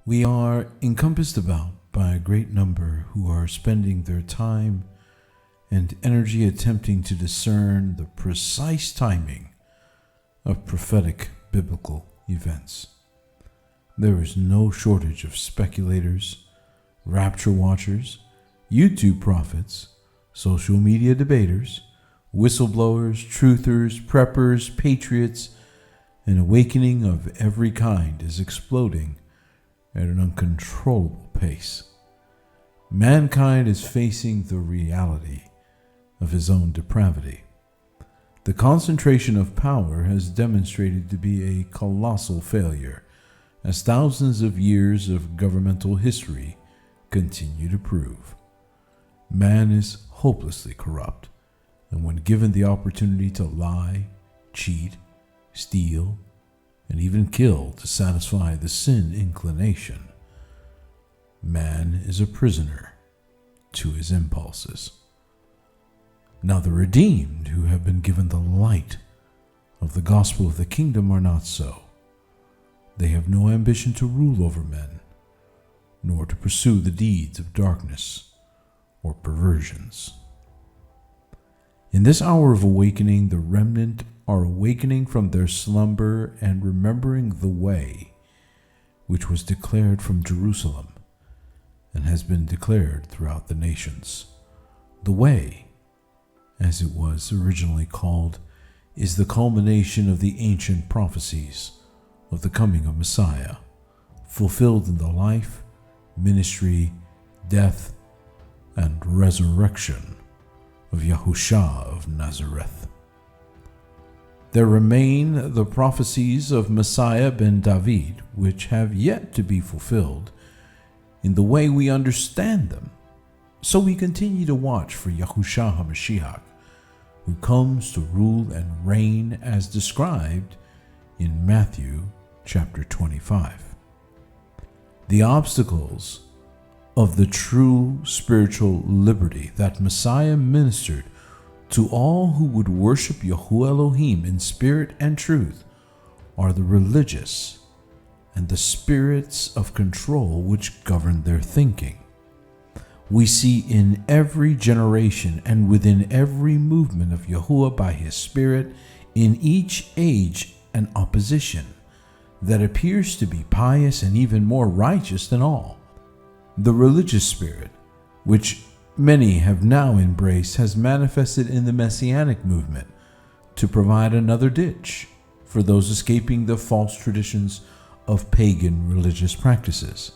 We are encompassed about by a great number who are spending their time and energy attempting to discern the precise timing of prophetic biblical events. There is no shortage of speculators, rapture watchers, YouTube prophets, social media debaters, whistleblowers, truthers, preppers, patriots. An awakening of every kind is exploding at an uncontrollable pace. Mankind is facing the reality of his own depravity. The concentration of power has demonstrated to be a colossal failure, as thousands of years of governmental history continue to prove. Man is hopelessly corrupt, and when given the opportunity to lie, cheat, steal, and even kill to satisfy the sin inclination, man is a prisoner to his impulses. Now the redeemed who have been given the light of the gospel of the kingdom are not so. They have no ambition to rule over men, nor to pursue the deeds of darkness or perversions. In this hour of awakening, the remnant are awakening from their slumber and remembering the way which was declared from Jerusalem and has been declared throughout the nations. The way, as it was originally called, is the culmination of the ancient prophecies of the coming of Messiah, fulfilled in the life, ministry, death, and resurrection of Yahushua of Nazareth. There remain the prophecies of Messiah ben David, which have yet to be fulfilled in the way we understand them. So we continue to watch for Yahushua HaMashiach, who comes to rule and reign as described in Matthew chapter 25. The obstacles of the true spiritual liberty that Messiah ministered to all who would worship Yahuwah Elohim in spirit and truth are the religious and the spirits of control which govern their thinking. We see in every generation and within every movement of Yahuwah by his Spirit in each age an opposition that appears to be pious and even more righteous than all. The religious spirit, which many have now embraced, has manifested in the Messianic movement to provide another ditch for those escaping the false traditions of pagan religious practices.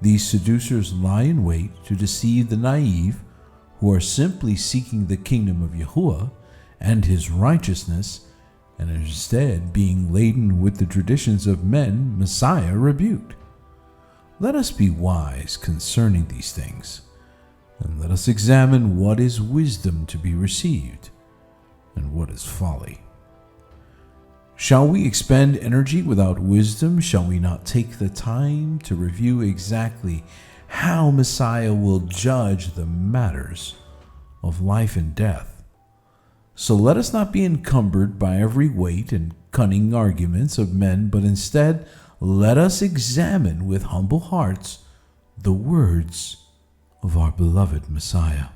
These seducers lie in wait to deceive the naive who are simply seeking the kingdom of Yahuwah and his righteousness, and instead being laden with the traditions of men Messiah rebuked. Let us be wise concerning these things, and let us examine what is wisdom to be received and what is folly. Shall we expend energy without wisdom? Shall we not take the time to review exactly how Messiah will judge the matters of life and death? So let us not be encumbered by every weight and cunning arguments of men, but instead let us examine with humble hearts the words of our beloved Messiah.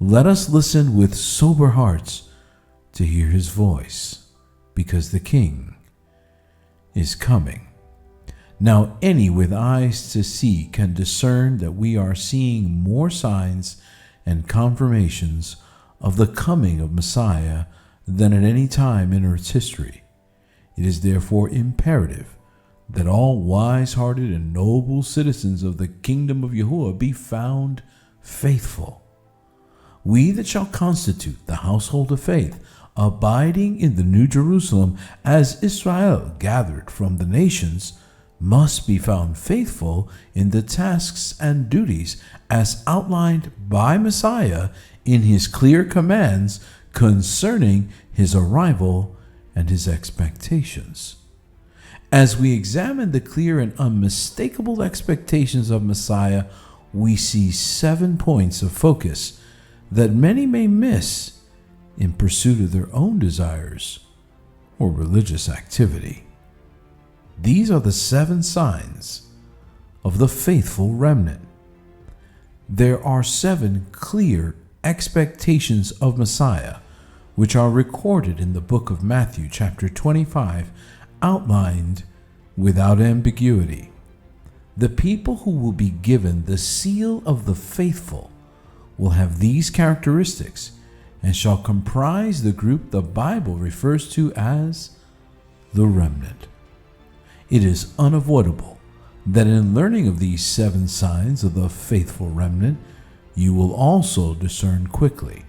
Let us listen with sober hearts to hear his voice, because the King is coming. Now any with eyes to see can discern that we are seeing more signs and confirmations of the coming of Messiah than at any time in Earth's history. It is therefore imperative that all wise-hearted and noble citizens of the kingdom of Yahuwah be found faithful. We that shall constitute the household of faith, abiding in the New Jerusalem as Israel gathered from the nations, must be found faithful in the tasks and duties as outlined by Messiah in his clear commands concerning his arrival and his expectations. As we examine the clear and unmistakable expectations of Messiah, we see 7 points of focus that many may miss in pursuit of their own desires or religious activity. These are the 7 signs of the faithful remnant. There are 7 clear expectations of Messiah, which are recorded in the book of Matthew chapter 25, outlined without ambiguity. The people who will be given the seal of the faithful will have these characteristics and shall comprise the group the Bible refers to as the remnant. It is unavoidable that in learning of these 7 signs of the faithful remnant, you will also discern quickly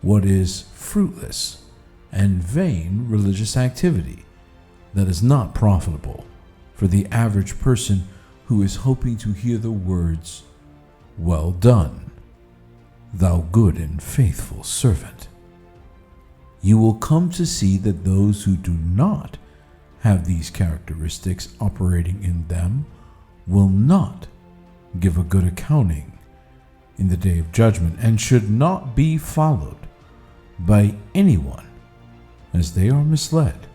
what is fruitless and vain religious activity that is not profitable for the average person who is hoping to hear the words, "Well done, thou good and faithful servant." You will come to see that those who do not have these characteristics operating in them will not give a good accounting in the day of judgment, and should not be followed by anyone, as they are misled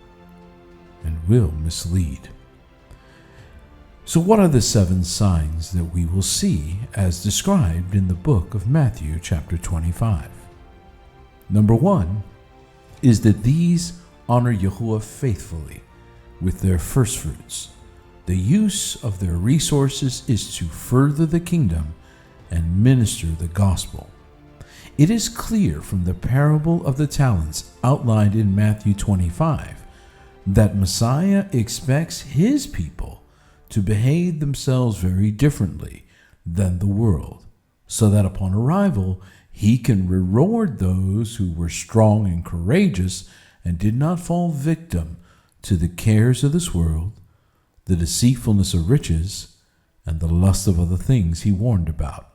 and will mislead. So what are the 7 signs that we will see as described in the book of Matthew chapter 25? Number 1 is that these honor Yahuwah faithfully with their firstfruits. The use of their resources is to further the kingdom and minister the gospel. It is clear from the parable of the talents outlined in Matthew 25 that Messiah expects his people to behave themselves very differently than the world, so that upon arrival he can reward those who were strong and courageous and did not fall victim to the cares of this world, the deceitfulness of riches, and the lust of other things he warned about.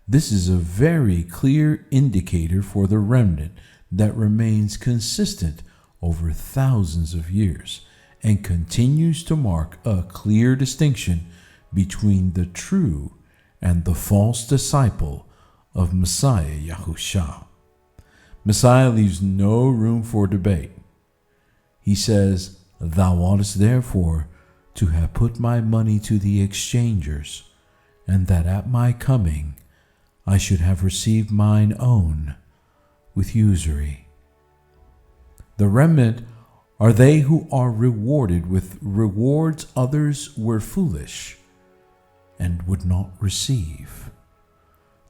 This is a very clear indicator for the remnant that remains consistent over thousands of years and continues to mark a clear distinction between the true and the false disciple of Messiah Yahushua. Messiah leaves no room for debate. He says, "Thou oughtest therefore to have put my money to the exchangers, and that at my coming I should have received mine own with usury." The remnant are they who are rewarded with rewards others were foolish and would not receive.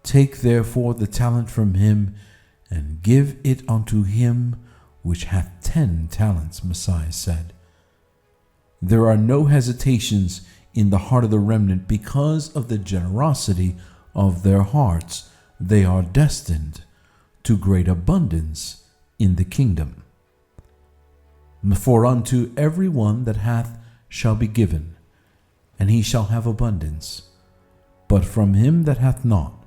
Take therefore the talent from him and give it unto him which hath 10 talents, Messiah said. There are no hesitations in the heart of the remnant because of the generosity of their hearts. They are destined to great abundance in the kingdom. For unto every one that hath shall be given, and he shall have abundance. But from him that hath not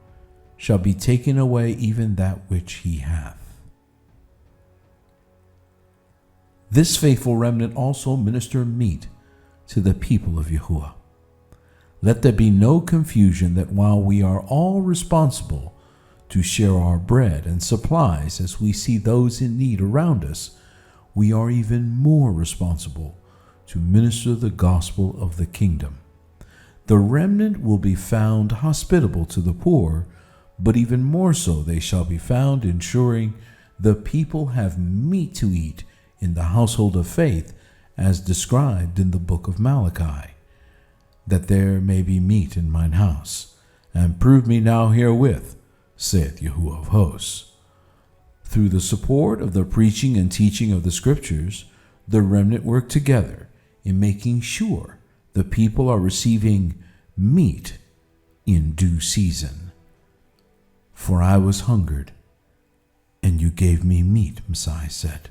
shall be taken away even that which he hath. This faithful remnant also minister meat to the people of Yahuwah. Let there be no confusion that while we are all responsible to share our bread and supplies as we see those in need around us, we are even more responsible to minister the gospel of the kingdom. The remnant will be found hospitable to the poor, but even more so they shall be found ensuring the people have meat to eat in the household of faith, as described in the book of Malachi, that there may be meat in mine house, and prove me now herewith, saith Yahuwah of hosts. Through the support of the preaching and teaching of the scriptures, the remnant work together in making sure the people are receiving meat in due season. For I was hungered, and you gave me meat, Messiah said.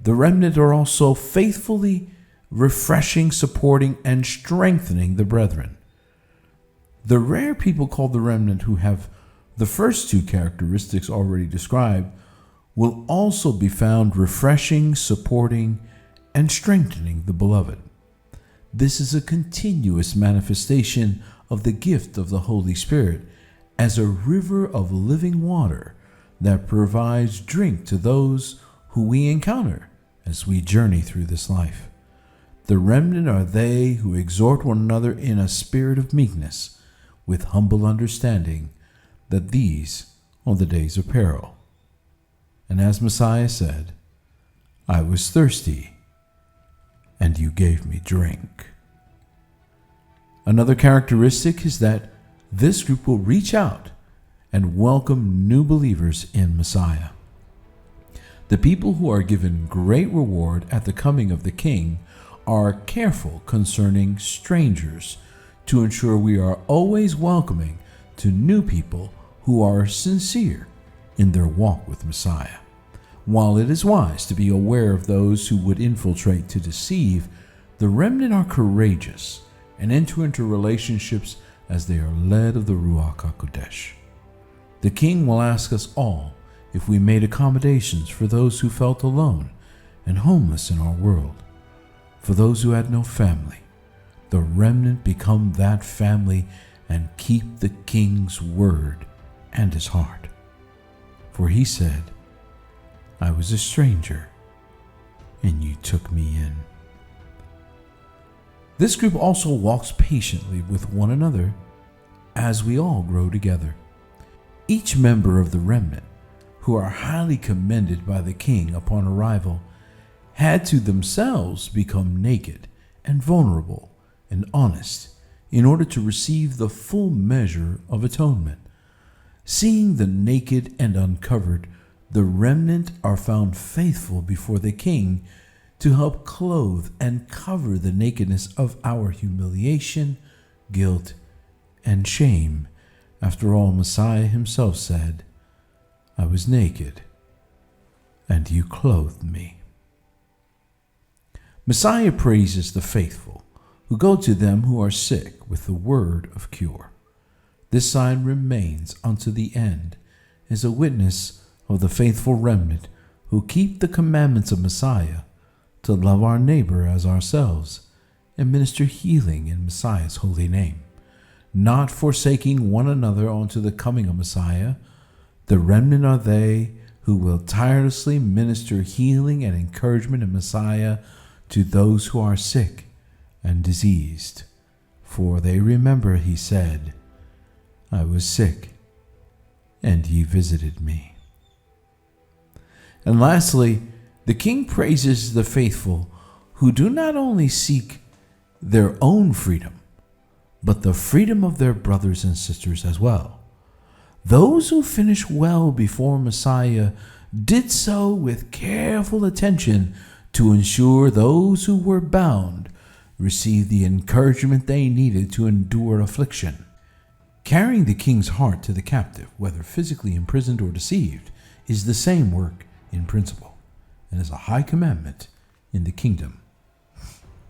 The remnant are also faithfully refreshing, supporting, and strengthening the brethren. The rare people called the remnant who have the first 2 characteristics already described will also be found refreshing, supporting, and strengthening the beloved. This is a continuous manifestation of the gift of the Holy Spirit as a river of living water that provides drink to those who we encounter as we journey through this life. The remnant are they who exhort one another in a spirit of meekness, with humble understanding that these are the days of peril. And as Messiah said, I was thirsty, and you gave me drink. Another characteristic is that this group will reach out and welcome new believers in Messiah. The people who are given great reward at the coming of the King are careful concerning strangers to ensure we are always welcoming to new people who are sincere in their walk with Messiah. While it is wise to be aware of those who would infiltrate to deceive, the remnant are courageous and enter into relationships as they are led of the Ruach HaKodesh. The King will ask us all if we made accommodations for those who felt alone and homeless in our world. For those who had no family, the remnant become that family and keep the King's word and his heart. For he said, I was a stranger, and you took me in. This group also walks patiently with one another as we all grow together. Each member of the remnant, who are highly commended by the King upon arrival, had to themselves become naked and vulnerable and honest in order to receive the full measure of atonement. Seeing the naked and uncovered, the remnant are found faithful before the King to help clothe and cover the nakedness of our humiliation, guilt, and shame. After all, Messiah himself said, I was naked, and you clothed me. Messiah praises the faithful who go to them who are sick with the word of cure. This sign remains unto the end as a witness of the faithful remnant who keep the commandments of Messiah to love our neighbor as ourselves and minister healing in Messiah's holy name, not forsaking one another unto the coming of Messiah. The remnant are they who will tirelessly minister healing and encouragement in Messiah to those who are sick and diseased. For they remember he said, I was sick, and ye visited me. And lastly, the King praises the faithful who do not only seek their own freedom, but the freedom of their brothers and sisters as well. Those who finish well before Messiah did so with careful attention to ensure those who were bound received the encouragement they needed to endure affliction. Carrying the King's heart to the captive, whether physically imprisoned or deceived, is the same work in principle and is a high commandment in the kingdom.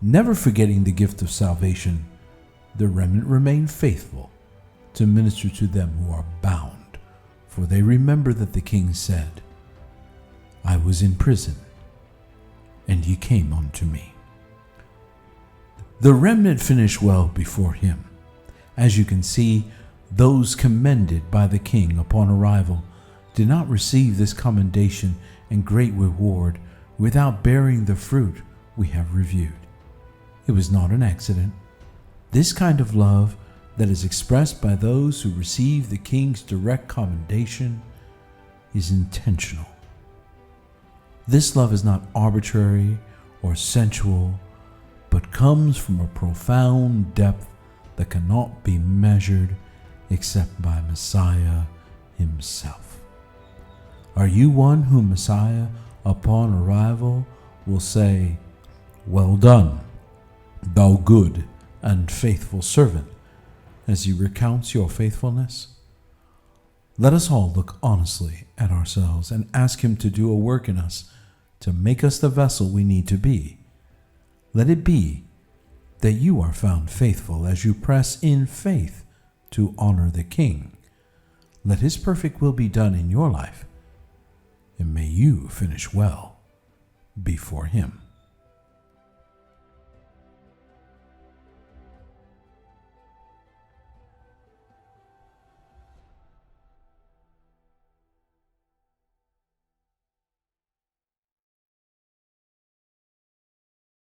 Never forgetting the gift of salvation, the remnant remain faithful to minister to them who are bound, for they remember that the King said, I was in prison, and ye came unto me. The remnant finish well before him. As you can see, those commended by the King upon arrival did not receive this commendation and great reward without bearing the fruit we have reviewed. It was not an accident. This kind of love that is expressed by those who receive the King's direct commendation is intentional. This love is not arbitrary or sensual, but comes from a profound depth that cannot be measured except by Messiah himself. Are you one whom Messiah, upon arrival, will say, Well done, thou good and faithful servant, as he recounts your faithfulness? Let us all look honestly at ourselves and ask him to do a work in us to make us the vessel we need to be. Let it be that you are found faithful as you press in faith to honor the King. Let his perfect will be done in your life, and may you finish well before him.